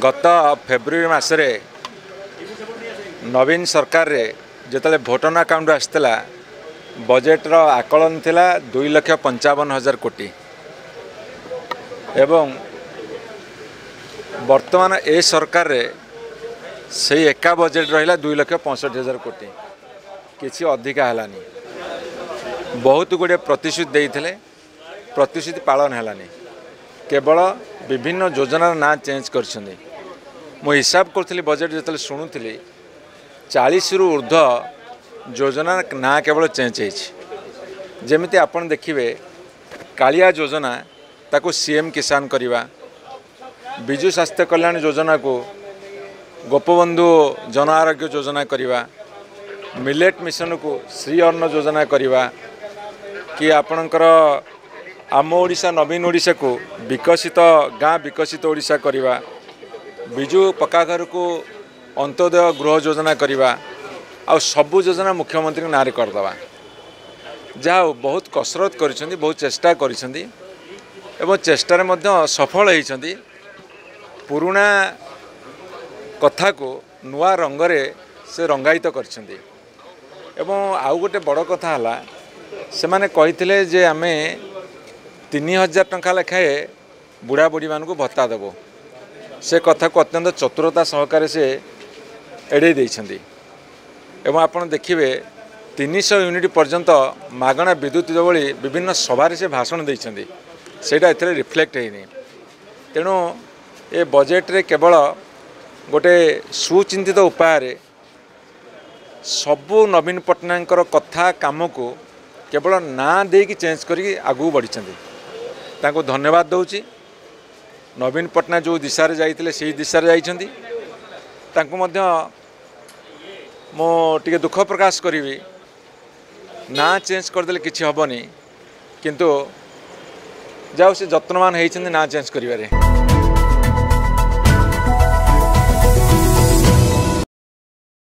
गत फेब्रुआरी मासरे नवीन सरकार रे जिते भोटन अकाउंट आसला बजेटर आकलन थिला 2,55,000 कोटी एवं वर्तमान ए सरकार रे से एका बजेट रहा 2,65,000 कोटी किसी अधिका हलानी बहुत गुड़े प्रतिश्रुति देइथिले प्रतिश्रुति पालन हलानी केवल विभिन्न योजनार ना चेंज करछन्ती मो हिसाब करूँ बजेट जो शुणुली 40 रु ऊर्ध्व योजना ना केवल चेंज होती आपन देखिए कालिया योजना ताको सीएम किसान करवा विजु स्वास्थ्य कल्याण योजना को गोपबंधु जन आरोग्य योजना करवा मिलेट मिशन को श्री अन्न योजना करवा कि आपणकर आम ओडिशा नवीन ओडिशा को विकसित गाँ विकसित ओडिशा करवा विजु पक्का घर को अंत्योदय गृह योजना करवा आ सबु योजना मुख्यमंत्री नारे करदवा जहाँ बहुत कसरत करिसेंती बहुत चेष्टा करिसेंती एवं चेष्टार मध्य सफल होइसेंती पुराना कथा को नुआ रंगरे से रंगायित करिसेंती एवं आउ गोटे बड़ कथा हला से माने कहिथिले जे आमे 3,000 टंका लेखाए बुढ़ा बुढ़ी मान को भत्ता देव से कथा को अत्यंत चतुरता सहकारे से एड़े देइछंती एवं आपण देखिए 300 यूनिट पर्यंत मागणा विद्युत जोड़ी विभिन्न सभारे से भाषण देइछंती सेटा एथरे रिफ्लेक्ट होइनी तेणु ए बजेट रे केवल गोटे सुचिंतित उपाय सबू नवीन पट्टनायक कथा काम को केवल ना देकी चेंज करी आगू बढ़ी ताको धन्यवाद दउची नवीन पट्टनायक जो दिशा रे जाइतिले से दिशा रे जाइछंती तांको मध्य मो टिके दुख प्रकाश करी ना चेंज करदेले किछि हबनी किंतु जाऊ से जत्नवान होइछंती ना चेंज करिवारे।